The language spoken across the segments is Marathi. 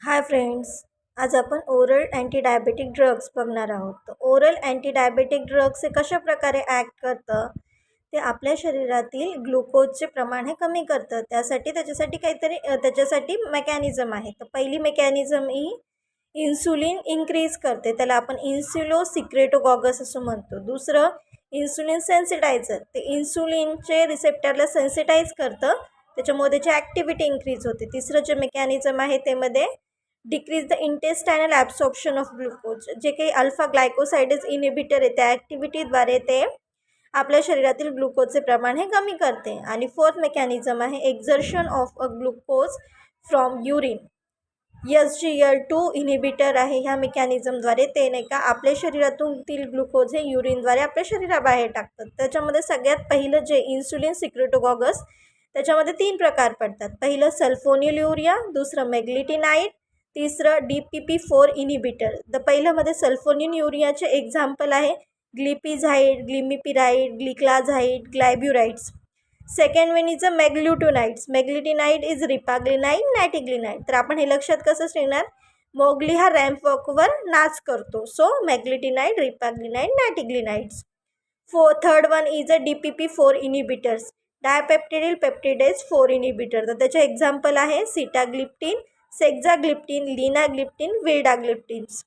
हाय फ्रेंड्स, आज आपण ओरल अँटी ड्रग्स बघणार आहोत. तर ओरल अँटी ड्रग्स हे कशा प्रकारे ॲक्ट करतं, ते आपल्या शरीरातील ग्लुकोजचे प्रमाण हे कमी करतं. त्याच्यासाठी काहीतरी त्याच्यासाठी मेकॅनिझम आहे. तर पहिली मेकॅनिझम ही इन्सुलिन इन्क्रीज करते, त्याला आपण इन्सुलो सिक्रेटोगॉगस असं म्हणतो. दुसरं इन्सुलिन सेन्सिटायझर, ते इन्सुलिनचे रिसेप्टरला सेन्सिटाईज करतं, त्याच्यामुळे त्याची ॲक्टिव्हिटी इन्क्रीज होते. तिसरं जे मेकॅनिझम आहे त्यामध्ये decrease the intestinal absorption of glucose, जे काही अल्फा ग्लायकोसाइडेज इनिबिटर आहे त्या ॲक्टिव्हिटीद्वारे ते आपल्या शरीरातील ग्लुकोजचे प्रमाण हे कमी करते. आणि फोर्थ मेकॅनिझम आहे exertion of a glucose from urine. SGL2 inhibitor आहे. ह्या मेकॅनिझमद्वारे ते नाही का आपल्या शरीरातील ग्लुकोज हे युरिनद्वारे आपल्या शरीराबाहेर टाकतात. त्याच्यामध्ये सगळ्यात पहिलं जे इन्सुलिन सिक्रेटोगॉगस, त्याच्यामध्ये 3 प्रकार पडतात. पहिलं सल्फोनिल्युरिया, दुसरं मेग्लिटिनाइड, तिसरं DPP4 इनिबिटर. तर पहिल्यामध्ये सल्फोनिल्युरियाचे एक्झाम्पल आहे glipizide, glimepiride, gliclazide, glyburides. Second one is a meglitinides. Meglitinide is repaglinide, nateglinide. तर आपण हे लक्षात कसं ठेवणार, मोगली हा रॅम्प वॉकवर नाच करतो, so meglitinide, repaglinide, nateglinides. Third one is a DPP4 inhibitors, dipeptidyl peptidase 4 inhibitor. तर त्याचे एक्झाम्पल आहे sitagliptin, saxagliptin, linagliptin, vildagliptins.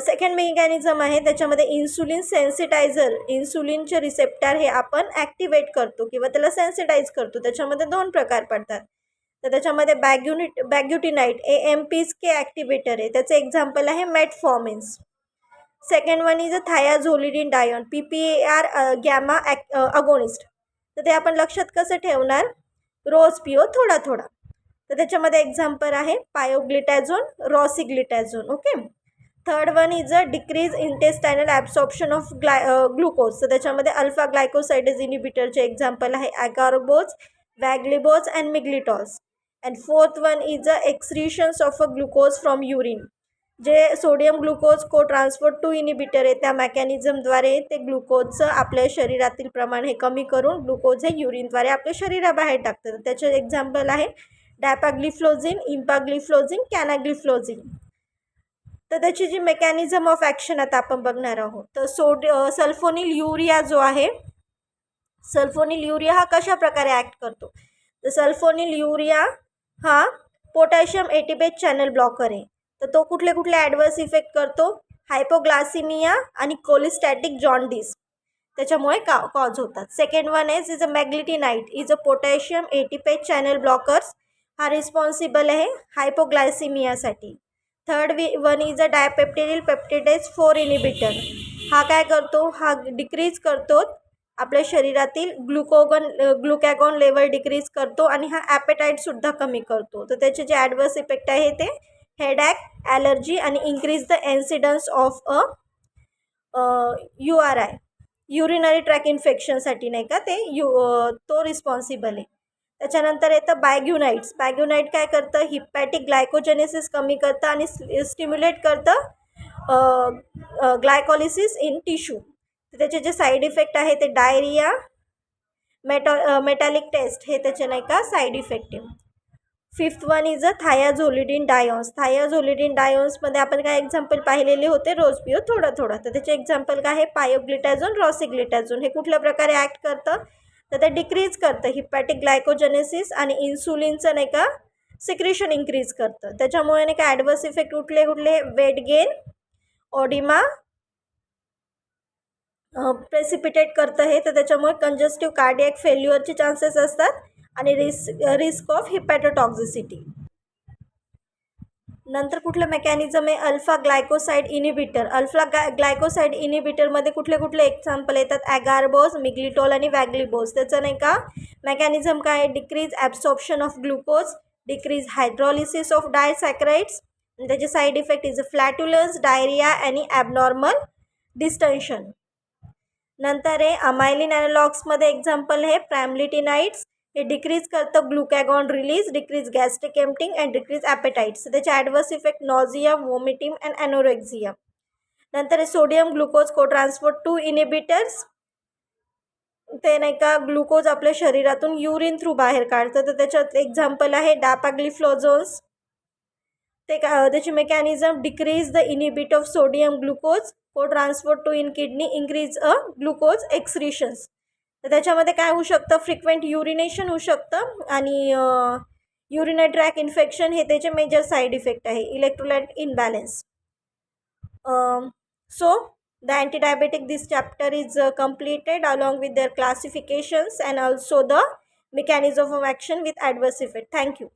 Second mechanism आहे त्याच्यामध्ये इन्सुलिन सेन्सिटायझर, इन्सुलिनचे रिसेप्टर हे आपण ॲक्टिवेट करतो किंवा त्याला सेन्सिटाईज करतो. त्याच्यामध्ये 2 प्रकार पडतात. तर त्याच्यामध्ये बॅग्युटिनाइड AMPs के ॲक्टिवेटर आहे, त्याचं एक्झाम्पल आहे मेटफॉर्मिन्स. सेकंड वन इज अ थायाझोलिडिन डायन, PPAR गॅमा अगोनिस्ट. तर ते आपण लक्षात कसं ठेवणार, रोज पिओ थोडा थोडा. तर त्याच्यामध्ये एक्झाम्पल आहे pioglitazone, rosiglitazone. Okay. Third one is a decrease intestinal absorption of glucose. तर त्याच्यामध्ये अल्फा ग्लायकोसाइडेज इनिबिटरचे एक्झाम्पल आहे acarbose, voglibose and miglitols. And fourth one is a excretions of a glucose from urine, जे sodium glucose co transport 2 inhibitor आहे, त्या मेकॅनिझमद्वारे ते ग्लुकोजचं आपल्या शरीरातील प्रमाण हे कमी करून ग्लुकोज हे युरिनद्वारे आपल्या शरीराबाहेर टाकतात. त्याचे एक्झाम्पल आहे डॅपाग्लिफ्लोझिन, इम्पाग्लिफ्लोझिन, कॅनाग्लिफ्लोझिन. तर त्याची जी मेकॅनिझम ऑफ ॲक्शन आता आपण बघणार आहोत. तर सल्फोनिल युरिया जो आहे, सल्फोनिल युरिया हा कशा प्रकारे ॲक्ट करतो, तर सल्फोनिल युरिया हा पोटॅशियम एटीपेज चॅनल ब्लॉकर आहे. तर तो कुठले कुठले ॲडवर्स इफेक्ट करतो, हायपोग्लासिमिया आणि कोलिस्टॅटिक जॉन्डिस त्याच्यामुळे कॉज होतात. Second one is a meglitinide, is a potassium ATPase channel blockers, हा रिस्पॉन्सिबल आहे हायपोग्लायसिमियासाठी. Third one is a dipeptidyl peptidase 4 inhibitor, हा काय करतो, हा डिक्रीज करतो आपल्या शरीरातील ग्लुकॅगॉन लेवल डिक्रीज करतो आणि हा ॲपेटाईटसुद्धा कमी करतो. तर त्याचे जे ॲडवर्स इफेक्ट आहे ते हेडॅक, ॲलर्जी आणि increase the incidence of a URI, urinary tract इन्फेक्शनसाठी नाही का ते तो रिस्पॉन्सिबल आहे. त्याच्यानंतर येतं बायग्युनाइड्स. बायग्युनाइड काय करतं, हिपॅटिक ग्लायकोजेनेसिस कमी करतं आणि स्टिम्युलेट करतं ग्लायकॉलिसिस इन टिश्यू. तर त्याचे जे साईड इफेक्ट आहे ते डायरिया, मेटॅलिक टेस्ट हे त्याचे नाही का साईड इफेक्ट आहे. Fifth one is a thiazolidine diones. Thiazolidine डायोन्समध्ये आपण काय एक्झाम्पल पाहिलेले होते, रोज पिओ थोडं थोडं. तर त्याचे एक्झाम्पल काय आहे पायोग्लिटॅझोन, रॉसिग्लिटॅझोन. हे कुठल्या प्रकारे ॲक्ट करतं, तर ते डिक्रीज करतं हिपॅटिक ग्लायकोजेनेसिस आणि इन्सुलिनचं नाही का सिक्रेशन इन्क्रीज करतं. त्याच्यामुळे नाही का ॲडवर्स इफेक्ट कुठले कुठले, वेट गेन, ऑडिमा प्रेसिपिटेट करतं हे. तर त्याच्यामुळे कंजस्टिव्ह कार्डियक फेल्युअरचे चान्सेस असतात आणि रिस्क ऑफ हिपॅटोटॉक्झिसिटी. नंतर कुठलं मेकॅनिझम आहे alpha glycoside inhibitor. Alpha glycoside इनिबिटरमध्ये कुठले कुठले एक्झाम्पल येतात, ॲगारबोज, मिग्लिटॉल आणि वॅग्लिबोज. त्याचं नाही का मेकॅनिझम काय आहे, decrease absorption of glucose, decrease hydrolysis of disaccharides. त्याचे side effect is flatulence, diarrhoea आणि ॲबनॉर्मल डिस्टन्शन. नंतर आहे अमायलिन ॲनालॉग्समध्ये एक्झाम्पल आहे प्रॅमलिटिनाइड्स, हे डिक्रीज करतं glucagon release, decrease gastric emptying and decrease appetites. त्याचे adverse effect nausea, vomiting and anorexia. नंतर आहे sodium glucose co transport 2 inhibitors, ते नाही का ग्लुकोज आपल्या शरीरातून युरिन थ्रू बाहेर काढतं. तर त्याच्यात एक्झाम्पल आहे डापाग्लिफ्लोझोन्स, ते काय त्याची mechanism decrease the inhibit of sodium glucose co transport two in kidney increase glucose excretions. तर त्याच्यामध्ये काय होऊ शकतं, फ्रिक्वेंट युरिनेशन होऊ शकतं आणि युरिनरी ट्रॅक इन्फेक्शन हे त्याचे मेजर साईड इफेक्ट आहे. Electrolyte imbalance. So the anti-diabetic this chapter is completed along with their classifications and also the mechanism of action with adverse effect. Thank you.